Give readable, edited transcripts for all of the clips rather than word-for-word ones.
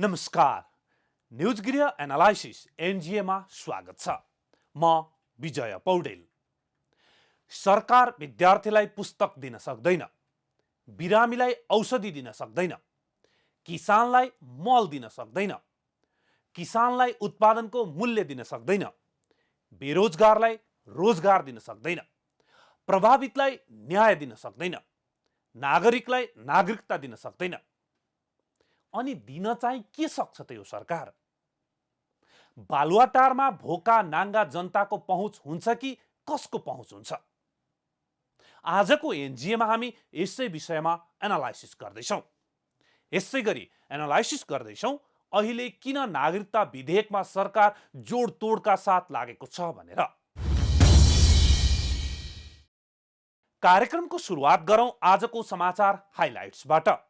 नमस्कार। न्युजगृह एनालाइसिस एनजिएमा स्वागत छ। म विजय पौडेल। सरकार विद्यार्थीलाई पुस्तक दिन सक्दैन, बिरामीलाई औषधि दिन सक्दैन, किसानलाई मल दिन सक्दैन, किसानलाई उत्पादनको मूल्य दिन सक्दैन, बेरोजगारलाई रोजगार दिन सक्दैन, प्रभावितलाई न्याय दिन सक्दैन, नागरिकलाई नागरिकता दिन सक्दैन। अनि दिन चाहिँ के सक्छ त यो सरकार? बालुवाटारमा भोका नाङ्गा जनताको पहुँच हुन्छ कि कसको पहुँच हुन्छ? आजको एनजिएमा हामी यसै विषयमा एनालाइसिस गर्दैछौँ। यसै गरी एनालाइसिस गर्दैछौँ अहिले किन नागरिकता विधेयकमा सरकार जोडतोडका साथ लागेको छ भनेर। कार्यक्रमको सुरुवात गरौँ आजको समाचार हाइलाइट्सबाट।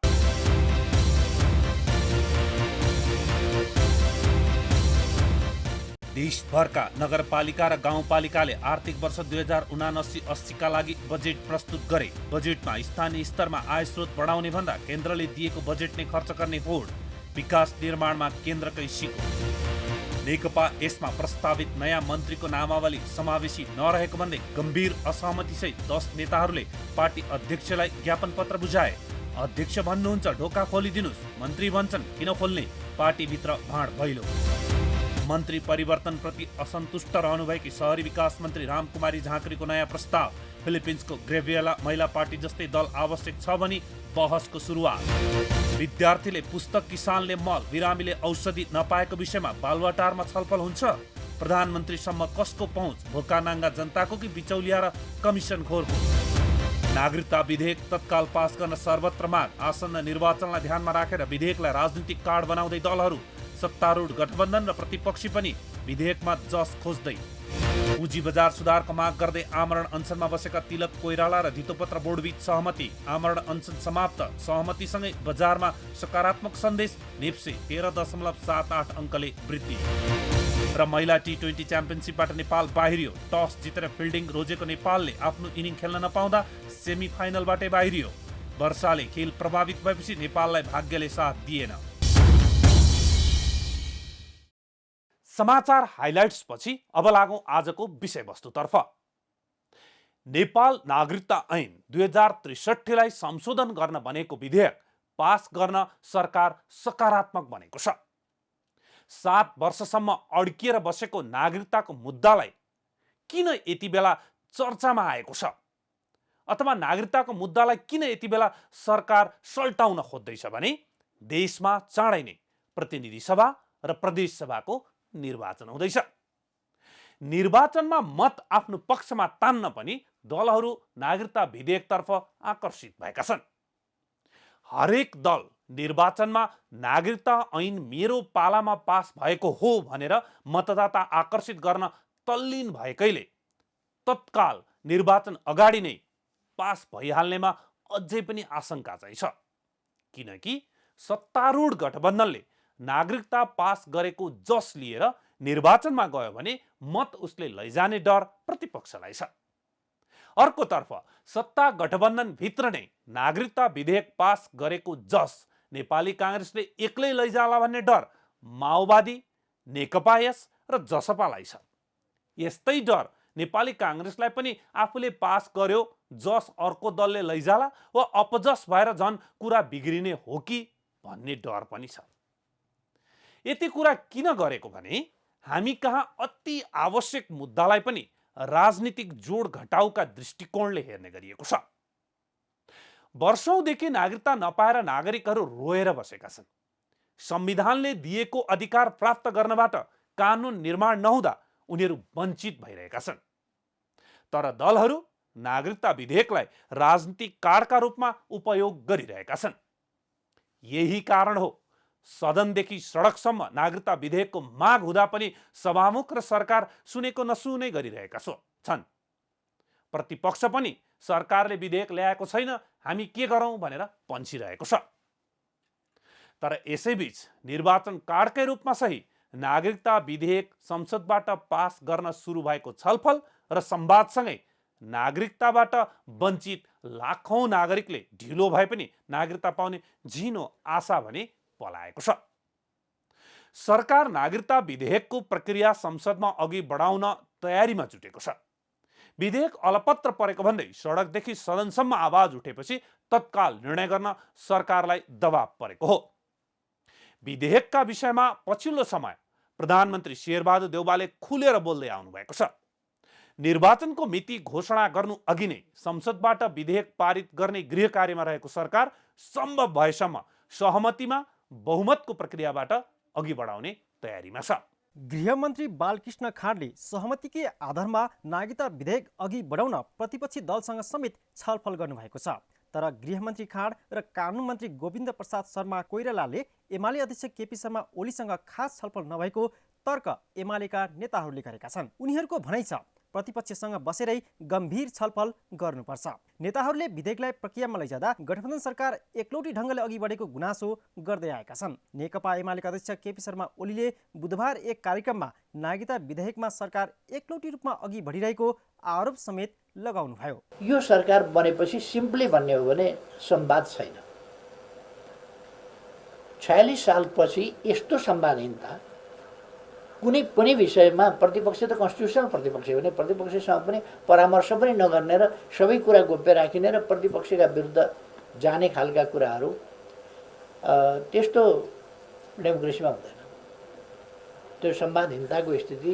देशभरका नगरपालिका र गाउँपालिकाले आर्थिक वर्ष 2079-80 का लागि बजेट प्रस्तुत गरे। बजेटमा स्थानीय स्तरमा आय स्रोत बढाउने भन्दा केन्द्रले दिएको बजेट नै खर्च गर्ने होड। विकास निर्माणमा केन्द्रकै सिको। नेकपा यसमा प्रस्तावित नयाँ मन्त्रीको नामावली समावेशी नरहेको भन्दै गम्भीर असहमतिसहित 10 नेताहरूले पार्टी अध्यक्षलाई ज्ञापन पत्र बुझाए। अध्यक्ष भन्नुहुन्छ ढोका खोलिदिनुस्, मन्त्री भन्छन् किन खोल्ने, पार्टीभित्र भाँड भैलो। मन्त्री परिवर्तन प्रति असन्तुष्ट रहनुभएकी शहरी विकास मन्त्री रामकुमारी झाँक्रीको नयाँ प्रस्ताव। फिलिपिन्सको ग्रेभियला महिला पार्टी जस्तै दल आवश्यक छ भनी बहसको सुरुवात। विद्यार्थीले पुस्तक, किसानले मल, बिरामीले औषधि नपाएको विषयमा बालुवाटारमा छलफल हुन्छ। प्रधानमन्त्रीसम्म कसको पहुँच, भोका नाङ्गा जनताको कि बिचौलिया र कमिसनखोरको? नागरिकता विधेयक तत्काल पास गर्न सर्वत्र माग। आसन्न निर्वाचनलाई ध्यानमा राखेर विधेयकलाई राजनीतिक कार्ड बनाउँदै दलहरू। सत्तारूढ गठबन्धन र प्रतिपक्षी पनि विधेयकमा जस खोज्दै। पुँजी बजार सुधारको माग गर्दै आमरण अनसनमा बसेका तिलक कोइराला र धितोपत्र बोर्डबीच सहमति। आमरण अनसन समाप्त। सहमतिसँगै बजारमा सकारात्मक सन्देश। नेप्से 13.78 अङ्कले वृद्धि। र महिला टी20 च्याम्पियनसिपबाट नेपाल बाहिरियो। टस जितेर फिल्डिङ रोजेको नेपालले आफ्नो इनिङ खेल्न नपाउँदा सेमी फाइनलबाटै बाहिरियो। वर्षाले खेल प्रभावित भएपछि नेपाललाई भाग्यले साथ दिएन। समाचार हाइलाइट्स पछि अब लागौं आजको विषयवस्तुतर्फ। नेपाल नागरिकता ऐन 2063 लाई संशोधन गर्न बनेको विधेयक पास गर्न सरकार सकारात्मक बनेको छ। 7 वर्षसम्म अड्किएर बसेको नागरिकताको मुद्दालाई किन यति बेला चर्चामा आएको छ, अथवा नागरिकताको मुद्दालाई किन यति बेला सरकार सल्टाउन खोज्दैछ भने देशमा चाँडै नै प्रतिनिधि सभा र प्रदेश सभाको निर्वाचन हुँदैछ। निर्वाचनमा मत आफ्नो पक्षमा तान्न पनि दलहरू नागरिकता विधेयकतर्फ आकर्षित भएका छन्। हरेक दल निर्वाचनमा नागरिकता ऐन मेरो पालामा पास भएको हो भनेर मतदाता आकर्षित गर्न तल्लीन भएकैले तत्काल निर्वाचन अगाडि नै पास भइहाल्नेमा अझै पनि आशंका चाहिँ छ। किनकि सत्तारूढ गठबन्धनले नागरिकता पास गरेको जस लिएर निर्वाचनमा गयो भने मत उसले लैजाने डर प्रतिपक्षलाई छ। अर्कोतर्फ सत्ता गठबन्धन भित्र नै नागरिकता विधेयक पास गरेको जस नेपाली काङ्ग्रेसले एक्लै लैजाला भन्ने डर माओवादी, नेकपा एस र जसपालाई छ। यस्तै डर नेपाली काङ्ग्रेसलाई पनि आफूले पास गर्यो जस अर्को दलले लैजाला वा अपजस भएर झन् कुरा बिग्रिने हो कि भन्ने डर पनि छ। यति कुरा किन गरेको भने हामी कहाँ अति आवश्यक मुद्दालाई पनि राजनीतिक जोड घटाउका दृष्टिकोणले हेर्ने गरिएको छ। वर्षौंदेखि नागरिकता नपाएर नागरिकहरू रोएर बसेका छन्। संविधानले दिएको अधिकार प्राप्त गर्नबाट कानुन निर्माण नहुँदा उनीहरू वञ्चित भइरहेका छन्। तर दलहरू नागरिकता विधेयकलाई राजनीतिक कार्डका रूपमा उपयोग गरिरहेका छन्। यही कारण हो सदनदेखि सडकसम्म नागरिकता विधेयकको माग हुँदा पनि सभामुख र सरकार सुनेको नसुनै गरिरहेका छन्। प्रतिपक्ष पनि सरकारले विधेयक ल्याएको छैन, हामी के गरौँ भनेर पन्छिरहेको छ। तर यसैबीच निर्वाचन कार्डकै रूपमा सही नागरिकता विधेयक संसदबाट पास गर्न सुरु भएको छलफल र संवादसँगै नागरिकताबाट वञ्चित लाखौं नागरिकले ढिलो भए पनि नागरिकता पाउने झिनो आशा भने पलाएको छ। सरकार नागरिकता विधेयकको प्रक्रिया संसदमा अघि बढाउन तयारीमा जुटेको छ। विधेयक अलपत्र परेको भन्दै सडकदेखि सदनसम्म आवाज उठेपछि तत्काल निर्णय गर्न सरकारलाई दबाव परेको हो। विधेयकका विषयमा पछिल्लो समय प्रधानमन्त्री शेरबहादुर देउवाले खुलेर बोल्दै आउनु भएको छ। निर्वाचनको मिति घोषणा गर्नु अघि नै संसदबाट विधेयक पारित गर्ने गृह कार्यमा रहेको सरकार सम्भव भएसम्म सहमतिमा बहुमतको प्रक्रियाबाट अघि बढाउने तयारीमा छ। गृहमन्त्री बालकृष्ण खाँडले सहमतिकै आधारमा नागरिकता विधेयक अघि बढाउन प्रतिपक्षी दलसँग समेत छलफल गर्नुभएको छ। तर गृहमन्त्री खाँड र कानुन मन्त्री गोविन्द प्रसाद शर्मा कोइरालाले एमाले अध्यक्ष केपी शर्मा ओलीसँग खास छलफल नभएको तर्क एमालेका नेताहरूले गरेका छन्। उनीहरूको भनाइ छ प्रतिपक्षसँग बसेरै गम्भीर छलफल गर्नुपर्छ। नेताहरूले विधेयकलाई प्रक्रियामा लैजाँदा गठबन्धन सरकार एकलौटी ढङ्गले अघि बढेको गुनासो गर्दै आएका छन्। नेकपा एमालेका अध्यक्ष केपी शर्मा ओलीले बुधबार एक कार्यक्रममा नागरिकता विधेयकमा सरकार एकलौटी रूपमा अघि बढिरहेको आरोप समेत लगाउनुभयो। यो सरकार बनेपछि सिम्पली भन्ने हो भने संवाद छैन। 46 सालपछि यस्तो संवादहीनता कुनै पनि विषयमा प्रतिपक्ष त कन्स्टिट्युसनल प्रतिपक्ष हो भने प्रतिपक्षसँग पनि परामर्श पनि नगर्ने र सबै कुरा गोप्य राखिने र प्रतिपक्षका विरुद्ध जाने खालका कुराहरू त्यस्तो डेमोक्रेसीमा हुँदैन। त्यो संवादहीनताको स्थिति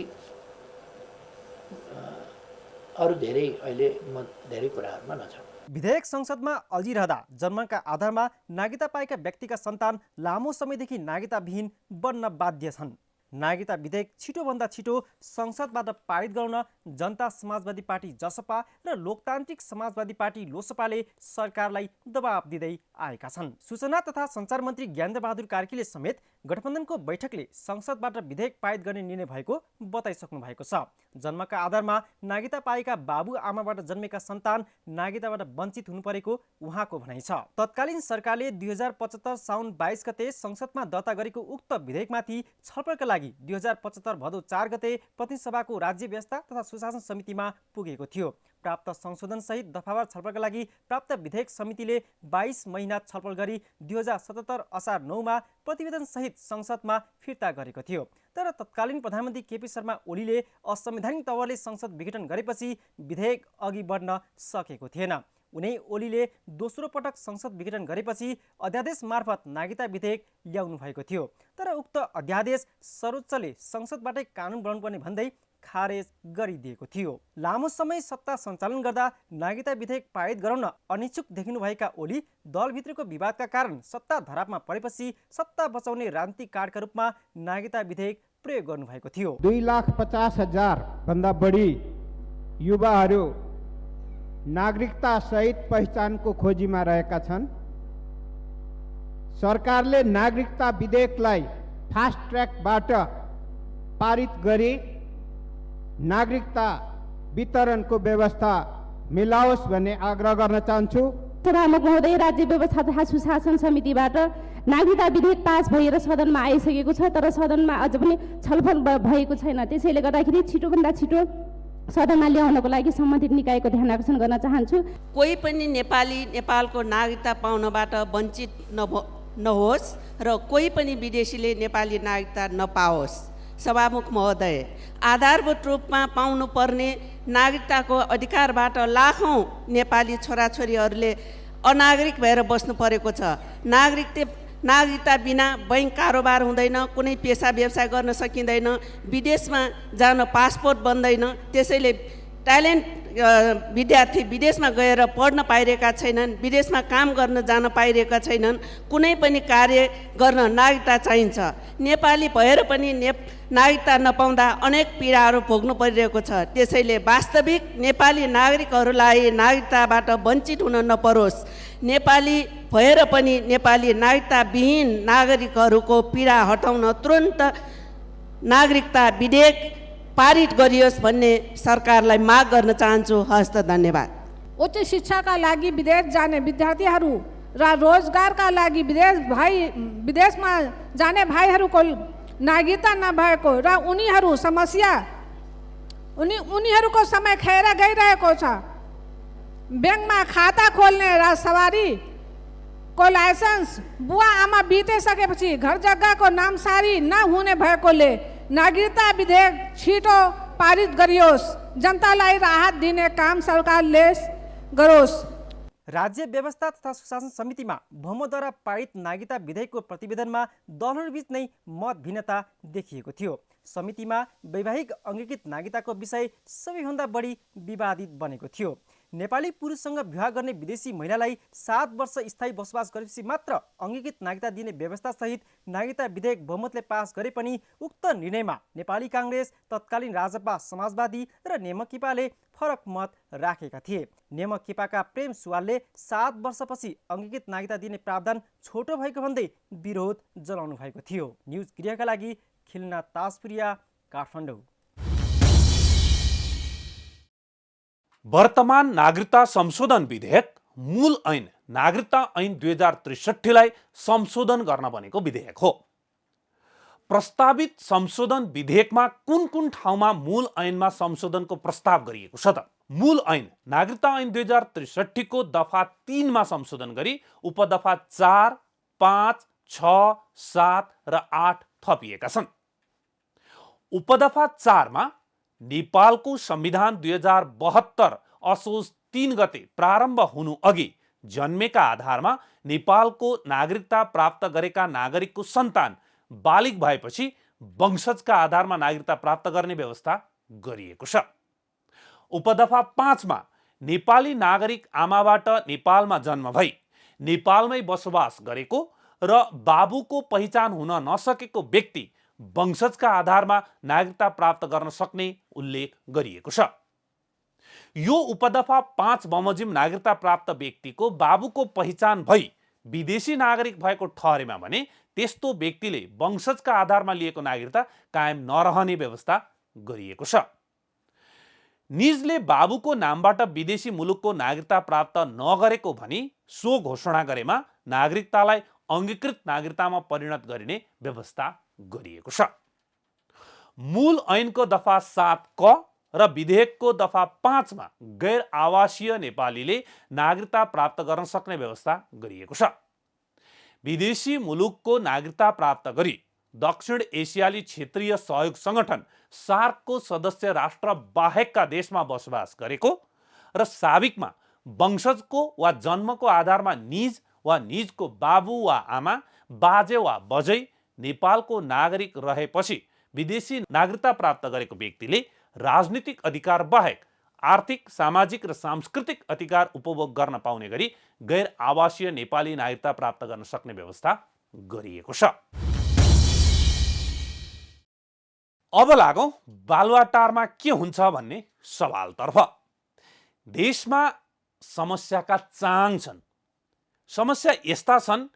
अरू धेरै अहिले म धेरै कुराहरूमा नछन्। विधेयक संसदमा अल्झिरहँदा जन्मका आधारमा नागरिकता पाएका व्यक्तिका सन्तान लामो समयदेखि नागरिकताविहीन बन्न बाध्य छन्। नागरिकता विधेयक छिटोभन्दा छिटो संसदबाट पारित गराउन जनता समाजवादी पार्टी जसपा र लोकतान्त्रिक समाजवादी पार्टी लोसपाले सरकारलाई दबाब दिँदै आएका छन्। सूचना तथा सञ्चार मन्त्री ज्ञानेन्द्रबहादुर कार्कीले समेत गठबन्धनको बैठकले संसदबाट विधेयक पारित गर्ने निर्णय भएको बताइसक्नु भएको छ। जन्मका आधारमा नागरिकता पाएका बाबु आमाबाट जन्मेका सन्तान नागरिकताबाट वञ्चित हुनु परेको उहाँको भनाइ छ। तत्कालीन सरकारले 2075 साउन 22 गते संसदमा दर्ता गरेको उक्त विधेयकमाथि छलफलका लागि 2075 भदौ 4 गते प्रतिनिधि सभाको राज्य व्यवस्था तथा सुशासन समितिमा पुगेको थियो। प्राप्त संशोधन सहित दफावार छलफलका लागि प्राप्त विधेयक समितिले 22 महिना छलफल गरी 2077 असार 9 मा प्रतिवेदन सहित संसदमा फिर्ता गरेको थियो। तर तत्कालीन प्रधानमन्त्री केपी शर्मा ओलीले असंवैधानिक तवरले संसद विघटन गरेपछि विधेयक अघि बढ्न सकेको थिएन। उनै ओलीले दोस्रो पटक संसद विघटन गरेपछि अध्यादेश मार्फत नागरिकता विधेयक ल्याउनु भएको थियो। तर उक्त अध्यादेश सर्वोच्चले संसदबाटै कानुन बनाउनुपर्ने भन्दै खारेज गरिदिएको थियो। लामो समय सत्ता सञ्चालन गर्दा नागरिकता विधेयक पारित गराउन अनिच्छुक देखिनुभएका ओली दलभित्रको विवादका कारण सत्ता धरापमा परेपछि सत्ता बचाउने राजनीतिक कार्डका रूपमा नागरिकता विधेयक प्रयोग गर्नुभएको थियो। 2,50,000 भन्दा बढी युवाहरू नागरिकता सहित पहिचानको खोजीमा रहेका छन्। सरकारले नागरिकता विधेयकलाई फास्ट ट्र्याकबाट पारित गरी नागरिकता वितरणको व्यवस्था मिलाओस् भन्ने आग्रह गर्न चाहन्छु। सभामुख महोदय, राज्य व्यवस्था तथा सुशासन समितिबाट नागरिकता विधेयक पास भएर सदनमा आइसकेको छ, तर सदनमा अझ पनि छलफल भएको छैन। त्यसैले गर्दाखेरि छिटोभन्दा छिटो सदनमा ल्याउनको लागि सम्बन्धित निकायको ध्यान आकर्षण गर्न चाहन्छु। कोही पनि नेपाली नेपालको नागरिकता पाउनबाट वञ्चित नहोस् र कोही पनि विदेशीले नेपाली नागरिकता नपाओस्। सभामुख महोदय, आधारभूत रूपमा पाउनुपर्ने नागरिकताको अधिकारबाट लाखौँ नेपाली छोराछोरीहरूले अनागरिक भएर बस्नु परेको छ। नागरिकता बिना बैंक कारोबार हुँदैन, कुनै पेसा व्यवसाय गर्न सकिँदैन, विदेशमा जान पासपोर्ट बन्दैन। त्यसैले ट्यालेन्ट विद्यार्थी विदेशमा गएर पढ्न पाइरहेका छैनन्, विदेशमा काम गर्न जान पाइरहेका छैनन्। कुनै पनि कार्य गर्न नागरिकता चाहिन्छ। नेपाली भएर पनि नागरिकता नपाउँदा अनेक पीडाहरू भोग्नु परिरहेको छ। त्यसैले वास्तविक नेपाली नागरिकहरूलाई नागरिकताबाट वञ्चित हुन नपरोस्। नेपाली भएर पनि नेपाली नागरिकताविहीन नागरिकहरूको पीडा हटाउन तुरन्त नागरिकता विधेयक पारित गरियोस् भन्ने सरकारलाई माग गर्न चाहन्छु। हस्त धन्यवाद। उच्च शिक्षाका लागि विदेश जाने विद्यार्थीहरू र रोजगारका लागि विदेशमा जाने भाइहरूको नागरिकता नभएको र उनीहरूको समय खेर गइरहेको छ। ब्याङ्कमा खाता खोल्ने र सवारी को लाइसेन्स बुवा आमा बितिसकेपछि घर जग्गाको नामसारी नहुने भएकोले नागरिकता विधेयक छिटो पारित गरियोस्, जनतालाई राहत दिने काम सरकारले गरोस्। राज्य व्यवस्था तथा सुशासन समितिमा बहुमतद्वारा पारित नागरिकता विधेयकको प्रतिवेदनमा दलहरूबीच नै मत भिन्नता देखिएको थियो। समितिमा वैवाहिक अङ्गीकृत नागरिकताको विषय सबैभन्दा बढी विवादित बनेको थियो। नेपाली पुरुषसँग विवाह गर्ने विदेशी महिलालाई 7 वर्ष स्थायी बसोबास गरेपछि मात्र अङ्गीकृत नागरिकता दिने व्यवस्थासहित नागरिकता विधेयक बहुमतले पास गरे पनि उक्त निर्णयमा नेपाली काङ्ग्रेस, तत्कालीन राजपा समाजवादी र नेमकिपाले फरक मत राखेका थिए। नेमकिपाका प्रेम सुवालले 7 वर्षपछि अङ्गीकृत नागरिकता दिने प्रावधान छोटो भएको भन्दै विरोध जनाउनु भएको थियो। न्युज गृहका लागि खिलना ताजपुरिया, काठमाडौँ। वर्तमान नागरिकता संशोधन विधेयक मूल ऐन नागरिकता ऐन 2063 संशोधन गर्न बनेको विधेयक हो। प्रस्तावित संशोधन विधेयकमा कुन कुन ठाउँमा मूल ऐनमा संशोधनको प्रस्ताव गरिएको छ त? मूल ऐन नागरिकता ऐन 2063 को दफा 3 मा संशोधन गरी उपदफा 4, 5, 6, 7 र 8 थपिएका छन्। उपदफा 4 मा नेपालको संविधान 2072 असोज 3 गते प्रारम्भ हुनु अघि जन्मेका आधारमा नेपालको नागरिकता प्राप्त गरेका नागरिकको सन्तान बालिग भएपछि वंशजका आधारमा नागरिकता प्राप्त गर्ने व्यवस्था गरिएको छ। उपदफा 5 मा नेपाली नागरिक आमाबाट नेपालमा जन्म भई नेपालमै बसोबास गरेको र बाबुको पहिचान हुन नसकेको व्यक्ति वंशजका आधारमा नागरिकता प्राप्त गर्न सक्ने उल्लेख गरिएको छ। यो उपदफा 5 बमोजिम नागरिकता प्राप्त व्यक्तिको बाबुको पहिचान भई विदेशी नागरिक भएको ठहरेमा भने त्यस्तो व्यक्तिले वंशजका आधारमा लिएको नागरिकता कायम नरहने व्यवस्था गरिएको छ। निजले बाबुको नामबाट विदेशी मुलुकको नागरिकता प्राप्त नगरेको भनी सो घोषणा गरेमा नागरिकतालाई अङ्गीकृत नागरिकतामा परिणत गरिने व्यवस्था गरिएको छ। मूल ऐनको दफा 7 क र विधेयकको दफा 5 मा गैर आवासीय नेपालीले नागरिकता प्राप्त गर्न सक्ने व्यवस्था गरिएको छ। विदेशी मुलुकको नागरिकता प्राप्त गरी दक्षिण एसियाली क्षेत्रीय सहयोग संगठन सार्कको सदस्य राष्ट्र बाहेकका देशमा बसोबास गरेको र साबिकमा वंशजको वा जन्मको आधारमा निज वा निजको बाबु वा आमा, बाजे वा बजै नेपालको नागरिक रहेपछि विदेशी नागरिकता प्राप्त गरेको व्यक्तिले राजनीतिक अधिकार बाहेक आर्थिक, सामाजिक र सांस्कृतिक अधिकार उपभोग गर्न पाउने गरी गैर आवासीय नेपाली नागरिकता प्राप्त गर्न सक्ने व्यवस्था गरिएको छ। अब लागौं बालुवाटारमा के हुन्छ भन्ने सवालतर्फ। देशमा समस्याका चाङ छन्। समस्या यस्ता छन्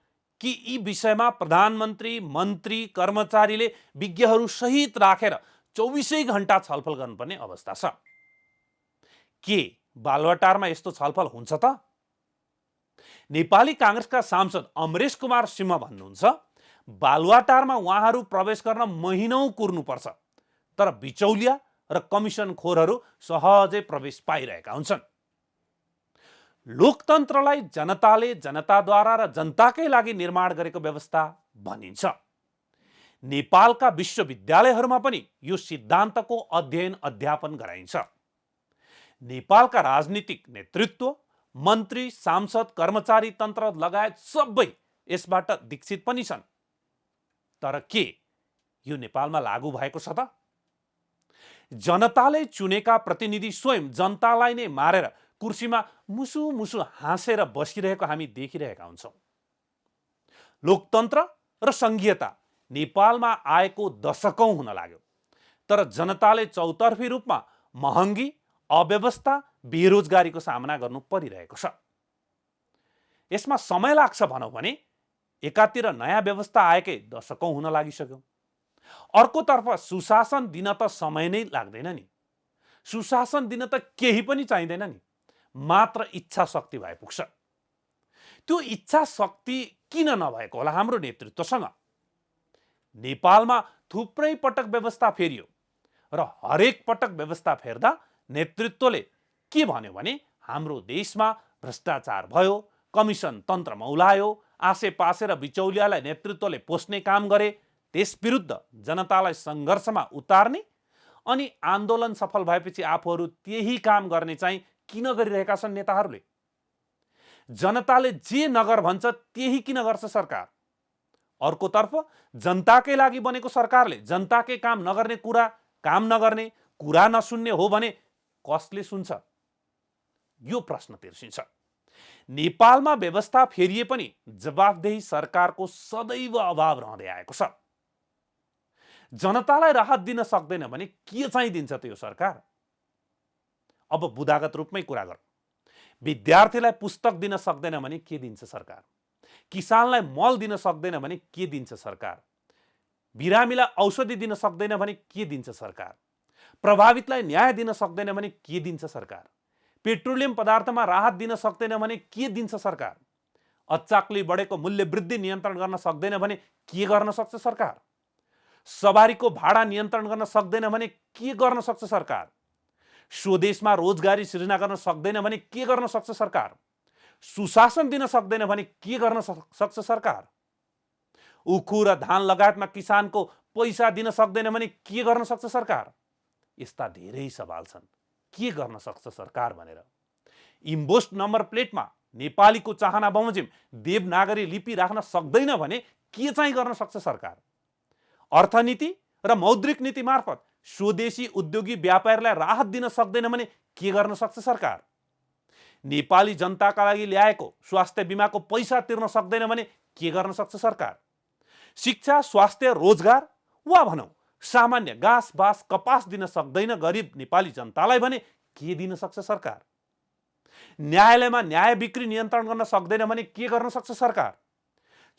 कि यी विषयमा प्रधानमन्त्री, मन्त्री, कर्मचारीले विज्ञहरू सहित राखेर 24 घण्टा छलफल गर्नुपर्ने अवस्था छ। के बालुवाटारमा यस्तो छलफल हुन्छ त? नेपाली काङ्ग्रेसका सांसद अमरेश कुमार सिंह भन्नुहुन्छ, बालुवाटारमा उहाँहरू प्रवेश गर्न महिनौं कुर्नुपर्छ, तर बिचौलिया र कमिसन खोरहरू सहजै प्रवेश पाइरहेका हुन्छन्। लोकतन्त्रलाई जनताले जनताद्वारा र जनताकै लागि निर्माण गरेको व्यवस्था भनिन्छ। नेपालका विश्वविद्यालयहरूमा पनि यो सिद्धान्तको अध्ययन अध्यापन गराइन्छ। नेपालका राजनीतिक नेतृत्व, मन्त्री, सांसद, कर्मचारी तन्त्र लगायत सबै यसबाट दीक्षित पनि छन्। तर के यो नेपालमा लागू भएको छ त? जनताले चुनेका प्रतिनिधि स्वयं जनतालाई नै मारेर कुर्सीमा मुसु मुसु हाँसेर बसिरहेको हामी देखिरहेका हुन्छौँ। लोकतन्त्र र संघीयता नेपालमा आएको दशकौं हुन लाग्यो, तर जनताले चौतर्फी रूपमा महँगी, अव्यवस्था, बेरोजगारीको सामना गर्नु परिरहेको छ। यसमा समय लाग्छ भनौँ भने एकातिर नयाँ व्यवस्था आएकै दशकौं हुन लागिसक्यो, अर्कोतर्फ सुशासन दिन त समय नै लाग्दैन नि। सुशासन दिन त केही पनि चाहिँदैन नि, मात्र इच्छा शक्ति भए पुग्छ। त्यो इच्छा शक्ति किन नभएको होला हाम्रो नेतृत्वसँग? नेपालमा थुप्रै पटक व्यवस्था फेरियो र हरेक पटक व्यवस्था फेर्दा नेतृत्वले के भन्यो भने हाम्रो देशमा भ्रष्टाचार भयो, कमिसन तन्त्र मौलायो, आसेपासे र बिचौलियालाई नेतृत्वले पोस्ने काम गरे, त्यस विरुद्ध जनतालाई सङ्घर्षमा उतार्ने अनि आन्दोलन सफल भएपछि आफूहरू त्यही काम गर्ने चाहिँ किन गरिरहेका छन् नेताहरूले? जनताले जे नगर भन्छ त्यही किन गर्छ सरकार? अर्कोतर्फ जनताकै लागि बनेको सरकारले जनताकै काम नगर्ने कुरा, काम नगर्ने कुरा नसुन्ने हो भने कसले सुन्छ? यो प्रश्न तिर्सिन्छ। नेपालमा व्यवस्था फेरिए पनि जवाफदेही सरकारको सदैव अभाव रहँदै आएको छ। जनतालाई राहत दिन सक्दैन भने के चाहिँ दिन्छ त यो सरकार? अब बुदागत रूपमै कुरा गरौँ। विद्यार्थीलाई पुस्तक दिन सक्दैन भने के दिन्छ सरकार? किसानलाई मल दिन सक्दैन भने के दिन्छ सरकार? बिरामीलाई औषधि दिन सक्दैन भने के दिन्छ सरकार? प्रभावितलाई न्याय दिन सक्दैन भने के दिन्छ सरकार? पेट्रोलियम पदार्थमा राहत दिन सक्दैन भने के दिन्छ सरकार? अचाकले बढेको मूल्य वृद्धि नियन्त्रण गर्न सक्दैन भने के गर्न सक्छ सरकार? सवारीको भाडा नियन्त्रण गर्न सक्दैन भने के गर्न सक्छ सरकार? स्वदेशमा रोजगारी सृजना गर्न सक्दैन भने के गर्न सक्छ सरकार? सुशासन दिन सक्दैन भने के गर्न सक्छ सरकार? उखु र धान लगायतमा किसानको पैसा दिन सक्दैन भने के गर्न सक्छ सरकार? यस्ता धेरै सवाल छन्, के गर्न सक्छ सरकार भनेर। इम्बोस्ड नम्बर प्लेटमा नेपालीको चाहना बमोजिम देवनागरी लिपि राख्न सक्दैन भने के चाहिँ गर्न सक्छ सरकार? अर्थनीति र मौद्रिक नीति मार्फत स्वदेशी उद्योगी व्यापारीलाई राहत दिन सक्दैन भने के गर्न सक्छ सरकार? नेपाली जनताका लागि ल्याएको स्वास्थ्य बिमाको पैसा तिर्न सक्दैन भने के गर्न सक्छ सरकार? शिक्षा, स्वास्थ्य, रोजगार वा भनौँ सामान्य घाँस बाँस कपास दिन सक्दैन गरिब नेपाली जनतालाई भने के दिन सक्छ सरकार? न्यायालयमा न्याय बिक्री नियन्त्रण गर्न सक्दैन भने के गर्न सक्छ सरकार?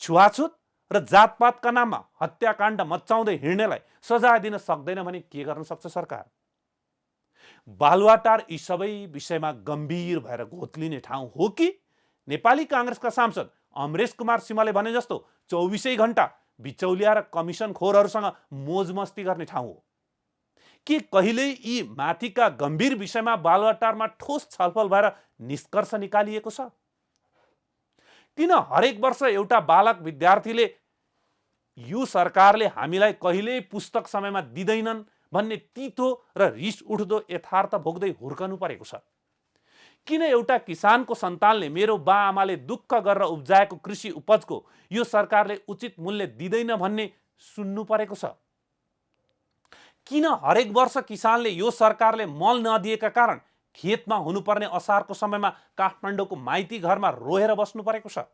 छुवाछुत र जातपातका नाममा हत्याकाण्ड मच्चाउँदै हिँड्नेलाई सजाय दिन सक्दैन भने के गर्न सक्छ सरकार? बालुवाटार यी सबै विषयमा गम्भीर भएर घोत्लिने ठाउँ हो कि नेपाली काङ्ग्रेसका सांसद अमरेश कुमार सिंहले भने जस्तो 24 घण्टा बिचौलिया र कमिसन खोरहरूसँग मोजमस्ती गर्ने ठाउँ हो? के कहिल्यै यी माथिका गम्भीर विषयमा बालुवाटारमा ठोस छलफल भएर निष्कर्ष निकालिएको छ? किन हरेक वर्ष एउटा बालक विद्यार्थीले यो सरकारले हामीलाई कहिल्यै पुस्तक समयमा दिँदैनन् भन्ने तितो र रिस उठ्दो यथार्थ भोग्दै हुर्कनु परेको छ? किन एउटा किसानको सन्तानले मेरो बाआमाले दुःख गरेर उब्जाएको कृषि उपजको यो सरकारले उचित मूल्य दिँदैन भन्ने सुन्नु परेको छ? किन हरेक वर्ष किसानले यो सरकारले मल नदिएका कारण खेतमा हुनुपर्ने असारको समयमा काठमाडौँको माइती घरमा रोएर बस्नु परेको छ?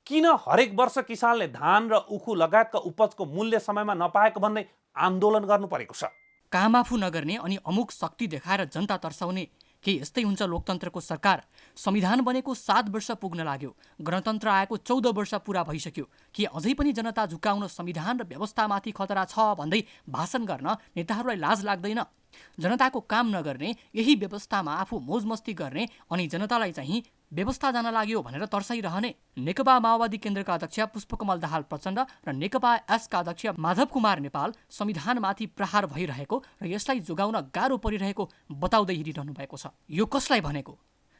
किन हरेक वर्ष किसानले धान र उखु लगायतका उपजको मूल्य समयमा नपाएको भन्दै आन्दोलन गर्नु परेको छ? काम आफू नगर्ने अनि अमुक शक्ति देखाएर जनता तर्साउने के यस्तै हुन्छ लोकतन्त्रको सरकार? संविधान बनेको 7 वर्ष पुग्न लाग्यो, गणतन्त्र आएको 14 वर्ष पुरा भइसक्यो। के अझै पनि जनता झुक्काउन संविधान र व्यवस्थामाथि खतरा छ भन्दै भाषण गर्न नेताहरूलाई लाज लाग्दैन? जनताको काम नगर्ने, यही व्यवस्थामा आफू मोजमस्ती गर्ने अनि जनतालाई चाहिँ व्यवस्था जान लाग्यो भनेर तर्साइरहने नेकपा माओवादी केन्द्रका अध्यक्ष पुष्पकमल दाहाल प्रचण्ड र नेकपा एसका अध्यक्ष माधव कुमार नेपाल संविधानमाथि प्रहार भइरहेको र यसलाई जोगाउन गाह्रो परिरहेको बताउँदै हिँडिरहनु भएको छ। यो कसलाई भनेको?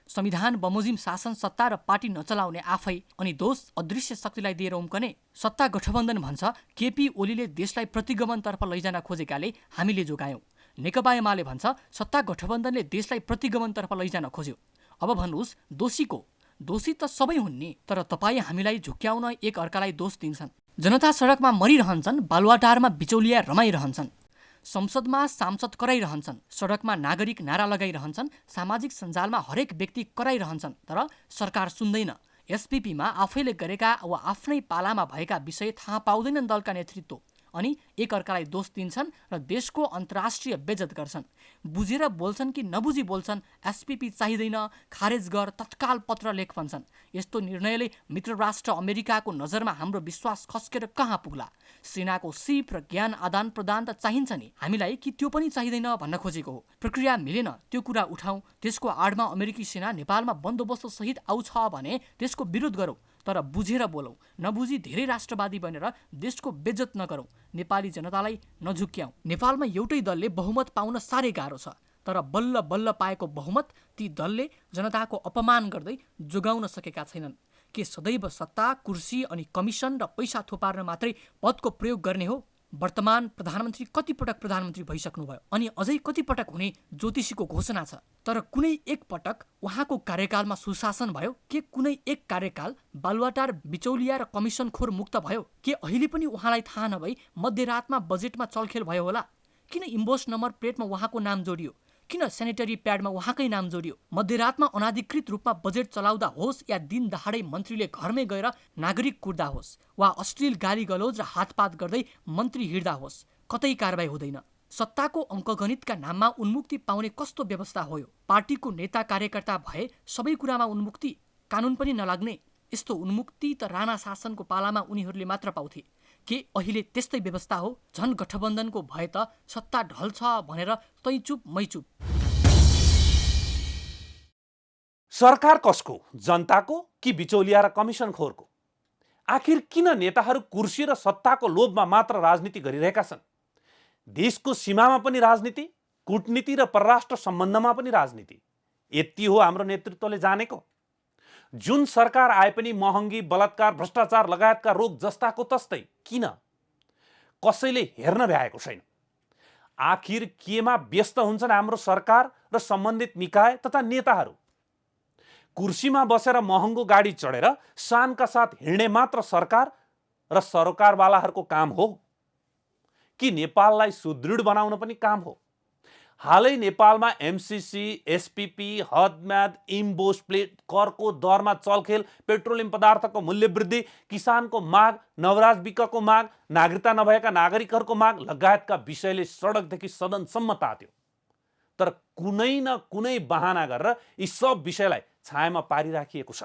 संविधान बमोजिम शासन सत्ता र पार्टी नचलाउने आफै अनि दोष अदृश्य शक्तिलाई दिएर उम्कने? सत्ता गठबन्धन भन्छ, केपी ओलीले देशलाई प्रतिगमनतर्फ लैजान खोजेकाले हामीले जोगायौं। नेकपा एमाले भन्छ सत्ता गठबन्धनले देशलाई प्रतिगमनतर्फ लैजान खोज्यो। अब भन्नुहोस् दोषी को? दोषी त सबै हुन् नि, तर तपाईँ हामीलाई झुक्क्याउन एक अर्कालाई दोष दिन्छन्। जनता सडकमा मरिरहन्छन्, बालुवाटारमा बिचौलिया रमाइरहन्छन्, संसदमा सांसद कराइरहन्छन्, सडकमा नागरिक नारा लगाइरहन्छन्, सामाजिक सञ्जालमा हरेक व्यक्ति कराइरहन्छन्, तर सरकार सुन्दैन। एसपीपीमा आफैले गरेका वा आफ्नै पालामा भएका विषय थाहा पाउँदैनन् दलका नेतृत्व, अनि एक अर्कालाई दोष दिन्छन् र देशको अन्तर्राष्ट्रिय बेइज्जत गर्छन्। बुझेर बोल्छन् कि नबुझी बोल्छन्, एसपीपी चाहिँदैन, खारेज गर, तत्काल पत्र लेख भन्छन्। यस्तो निर्णयले मित्र राष्ट्र अमेरिकाको नजरमा हाम्रो विश्वास खस्केर कहाँ पुग्ला? सेनाको सिप र ज्ञान आदान प्रदान त चाहिन्छ नि, हामीलाई कि त्यो पनि चाहिँदैन भन्न खोजेको हो। प्रक्रिया मिलेन त्यो कुरा उठाउँ, त्यसको आडमा अमेरिकी सेना नेपालमा बन्दोबस्त सहित आउँछ भने त्यसको विरोध गरौँ, तर बुझेर बोलौँ, नबुझी धेरै राष्ट्रवादी बनेर देशको बेइज्जत नगरौँ, नेपाली जनतालाई नझुक्क्याउँ। नेपालमा एउटै दलले बहुमत पाउन साह्रै गाह्रो छ, तर बल्ल बल्ल पाएको बहुमत ती दलले जनताको अपमान गर्दै जोगाउन सकेका छैनन्। के सदैव सत्ता, कुर्सी अनि कमिसन र पैसा थोपार्न मात्रै पदको प्रयोग गर्ने हो? वर्तमान प्रधानमन्त्री कतिपटक प्रधानमन्त्री भइसक्नुभयो अनि अझै कतिपटक हुने ज्योतिषीको घोषणा छ, तर कुनै एक पटक उहाँको कार्यकालमा सुशासन भयो? के कुनै एक कार्यकाल बालुवाटार, बिचौलिया र कमिसनखोर मुक्त भयो? के अहिले पनि उहाँलाई थाहा नभई मध्यरातमा बजेटमा चलखेल भयो होला? किन इम्बोस नम्बर प्लेटमा उहाँको नाम जोडियो? किन सेनेटरी प्याडमा उहाँकै नाम जोडियो? मध्यरातमा अनाधिकृत रूपमा बजेट चलाउँदा होस् या दिन दहाडै मन्त्रीले घरमै गएर नागरिक कुट्दा होस् वा अश्लील गाली गलौज र हातपात गर्दै मन्त्री हिँड्दा होस्, कतै कारबाही हुँदैन। सत्ताको अङ्कगणितका नाममा उन्मुक्ति पाउने कस्तो व्यवस्था हो यो? पार्टीको नेता कार्यकर्ता भए सबै कुरामा उन्मुक्ति, कानुन पनि नलाग्ने। यस्तो उन्मुक्ति त राणा शासनको पालामा उनीहरूले मात्र पाउँथे। के अहिले त्यस्तै व्यवस्था हो? झन् गठबन्धनको भए त सत्ता ढल्छ भनेर तै चुप मै चुप। सरकार कसको? जनताको कि बिचौलिया र कमिसनखोरको? आखिर किन नेताहरू कुर्सी र सत्ताको लोभमा मात्र राजनीति गरिरहेका छन्? देशको सीमामा पनि राजनीति, कूटनीति र परराष्ट्र सम्बन्धमा पनि राजनीति। यति हो हाम्रो नेतृत्वले जानेको। जुन सरकार आए पनि महँगी, बलात्कार, भ्रष्टाचार लगायतका रोग जस्ताको तस्तै। किन? कसैले हेर्न भ्याएको छैन। आखिर केमा व्यस्त हुन्छन् हाम्रो सरकार र सम्बन्धित निकाय तथा नेताहरू? कुर्सीमा बसेर महँगो गाडी चढेर शानका साथ हिँड्ने मात्र सरकार र सरोकारवालाहरूको काम हो कि नेपाललाई सुदृढ बनाउन पनि काम हो? हालै नेपालमा एमसीसी, एसपीपी, हदम्याद, इम्बोस प्लेट, करको दरमा चलखेल, पेट्रोलियम पदार्थको मूल्य वृद्धि, किसानको माग, नवराज विकको माग, नागरिकता नभएका नागरिकहरूको माग लगायतका विषयले सडकदेखि सदनसम्म तात्यो। तर कुनै न कुनै बहाना गरेर यी सब विषयलाई छायामा पारिराखिएको छ।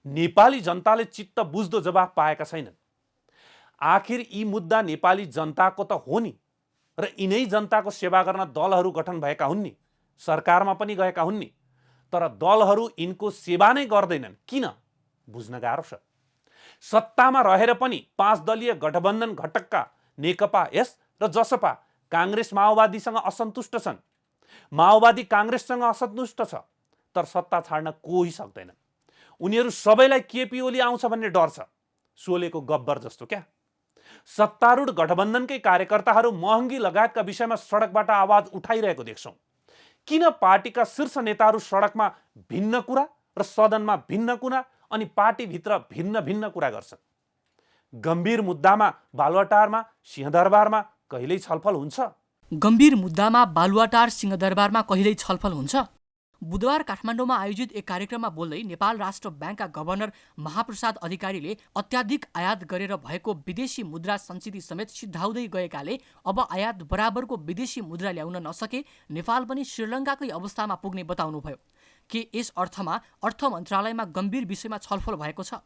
नेपाली जनताले चित्त बुझ्दो जवाफ पाएका छैनन्। आखिर यी मुद्दा नेपाली जनताको त हो नि, र यिनै जनताको सेवा गर्न दलहरू गठन भएका हुन् नि, सरकारमा पनि गएका हुन् नि। तर दलहरू यिनको सेवा नै गर्दैनन्। किन? बुझ्न गाह्रो छ। सत्तामा रहेर पनि 5 दलीय गठबन्धन घटकका नेकपा एस र जसपा काङ्ग्रेस माओवादीसँग असन्तुष्ट छन्। माओवादी काङ्ग्रेससँग असन्तुष्ट छ, तर सत्ता छाड्न कोही सक्दैन। उनीहरू सबैलाई केपी ओली आउँछ भन्ने डर छ। सोलेको गब्बर जस्तो क्या। सत्तारूढ गठबन्धनकै कार्यकर्ताहरू महँगी लगायतका विषयमा सडकबाट आवाज उठाइरहेको देख्छौँ। किन पार्टीका शीर्ष नेताहरू सडकमा भिन्न कुरा र सदनमा भिन्न कुरा अनि पार्टीभित्र भिन्न भिन्न कुरा गर्छन्? गम्भीर मुद्दामा बालुवाटारमा, सिंहदरबारमा कहिल्यै छलफल हुन्छ? गम्भीर मुद्दामा बालुवाटार, सिंहदरबारमा कहिल्यै छलफल हुन्छ? बुधबार काठमाडौँमा आयोजित एक कार्यक्रममा बोल्दै नेपाल राष्ट्र ब्याङ्कका गभर्नर महाप्रसाद अधिकारीले अत्याधिक आयात गरेर भएको विदेशी मुद्रा सञ्चिति समेत सिद्धाउँदै गएकाले अब आयात बराबरको विदेशी मुद्रा ल्याउन नसके नेपाल पनि श्रीलङ्काकै अवस्थामा पुग्ने बताउनुभयो। के यस अर्थमा अर्थ मन्त्रालयमा गम्भीर विषयमा छलफल भएको छ?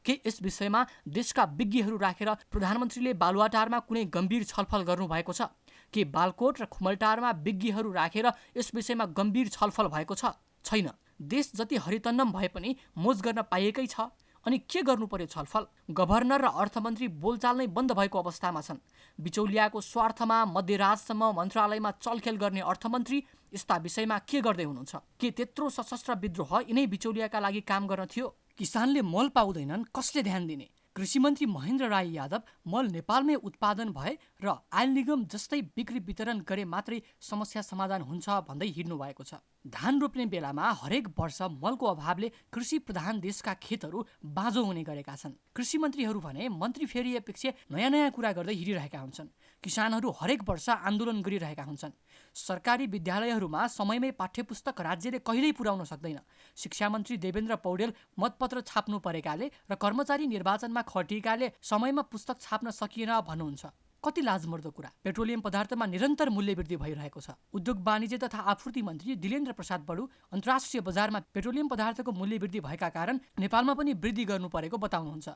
के यस विषयमा देशका विज्ञहरू राखेर प्रधानमन्त्रीले बालुवाटारमा कुनै गम्भीर छलफल गर्नुभएको छ? के बालकोट र खुमलटारमा विज्ञहरू राखेर यस विषयमा गम्भीर छलफल भएको छ? छैन। देश जति हरितन्नम भए पनि मोज गर्न पाइएकै छ। अनि के गर्नु पर्यो छलफल? गभर्नर र अर्थमन्त्री बोलचाल नै बन्द भएको अवस्थामा छन्। बिचौलियाको स्वार्थमा मध्यरातसम्म मन्त्रालयमा चलखेल गर्ने अर्थमन्त्री यस्ता विषयमा के गर्दै हुनुहुन्छ? के त्यत्रो सशस्त्र विद्रोह यिनै बिचौलियाका लागि काम गर्न थियो? किसानले मल पाउँदैनन्, कसले ध्यान दिने? कृषि मन्त्री महेन्द्र राई यादव मल नेपालमै उत्पादन भए र आयल निगम जस्तै बिक्री वितरण गरे मात्रै समस्या समाधान हुन्छ भन्दै हिँड्नु भएको छ। धान रोप्ने बेलामा हरेक वर्ष मलको अभावले कृषि प्रधान देशका खेतहरू बाँझो हुने गरेका छन्। कृषि मन्त्रीहरू भने मन्त्री फेरिएपछि नयाँ नयाँ कुरा गर्दै हिँडिरहेका हुन्छन्। किसानहरू हरेक वर्ष आन्दोलन गरिरहेका हुन्छन्। सरकारी विद्यालयहरूमा समयमै पाठ्यपुस्तक राज्यले कहिल्यै पुर्याउन सक्दैन। शिक्षा मन्त्री देवेन्द्र पौडेल मतपत्र छाप्नु परेकाले र कर्मचारी निर्वाचनमा खटिएकाले समयमा पुस्तक छाप्न सकिएन भन्नुहुन्छ। कति लाजमर्दो कुरा। पेट्रोलियम पदार्थमा निरन्तर मूल्य वृद्धि भइरहेको छ। उद्योग वाणिज्य तथा आपूर्ति मन्त्री दिलेन्द्र प्रसाद बडु अन्तर्राष्ट्रिय बजारमा पेट्रोलियम पदार्थको मूल्य वृद्धि भएका कारण नेपालमा पनि वृद्धि गर्नु परेको बताउनुहुन्छ।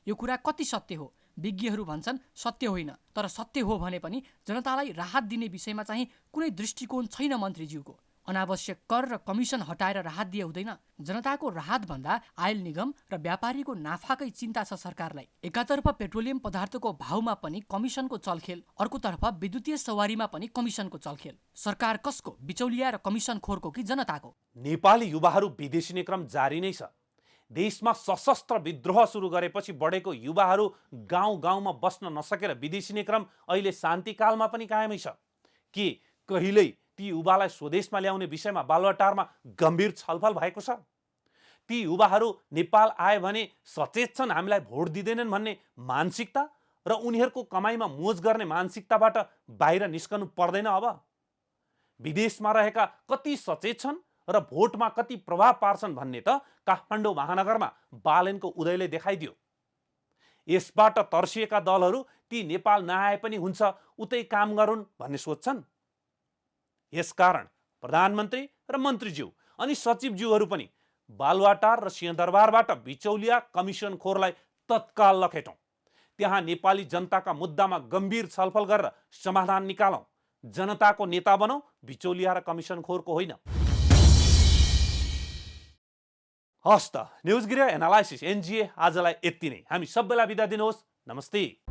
यो कुरा कति सत्य हो? विज्ञहरू भन्छन् सत्य होइन, तर सत्य हो भने पनि जनतालाई राहत दिने विषयमा चाहिँ कुनै दृष्टिकोण छैन मन्त्रीज्यूको। अनावश्यक कर र कमिसन हटाएर राहत दिए हुँदैन। जनताको राहत भन्दा आयल निगम र व्यापारीको नाफाकै चिन्ता छ सरकारलाई। एकातर्फ पेट्रोलियम पदार्थको भाउमा पनि कमिसनको चलखेल, अर्कोतर्फ विद्युतीय सवारीमा पनि कमिसनको चलखेल। सरकार कसको? बिचौलिया र कमिसन खोरको कि जनताको? नेपाली युवाहरू विदेशिने क्रम जारी नै छ। देशमा सशस्त्र विद्रोह सुरु गरेपछि बढेको युवाहरू गाउँ गाउँमा बस्न नसकेर विदेशिने क्रम अहिले शान्तिकालमा पनि कायमै छ। के कहिल्यै ती युवालाई स्वदेशमा ल्याउने विषयमा बालुवाटारमा गम्भीर छलफल भएको छ? ती युवाहरू नेपाल आए भने सचेत छन् हामीलाई भोट दिँदैनन् भन्ने मानसिकता र उनीहरूको कमाइमा मोज गर्ने मानसिकताबाट बाहिर निस्कनु पर्दैन? अब विदेशमा रहेका कति सचेत छन् र भोटमा कति प्रभाव पार्छन् भन्ने त काठमाडौँ महानगरमा बालेनको उदयले देखाइदियो। यसबाट तर्सिएका दलहरू ती नेपाल नआए पनि हुन्छ उतै काम गरून् भन्ने सोच्छन्। यसकारण प्रधानमन्त्री र मन्त्रीज्यू अनि सचिवज्यूहरू पनि बालुवाटार र सिंहदरबारबाट बिचौलिया कमिसनखोरलाई तत्काल लखेटौँ। त्यहाँ नेपाली जनताका मुद्दामा गम्भीर छलफल गरेर समाधान निकालौँ। जनताको नेता बनौँ, बिचौलिया र कमिसनखोरको होइन। हस्त न्युज गृह एनालाइसिस NGA आजलाई यति नै। हामी सबैलाई बिदा दिनुहोस्। नमस्ते।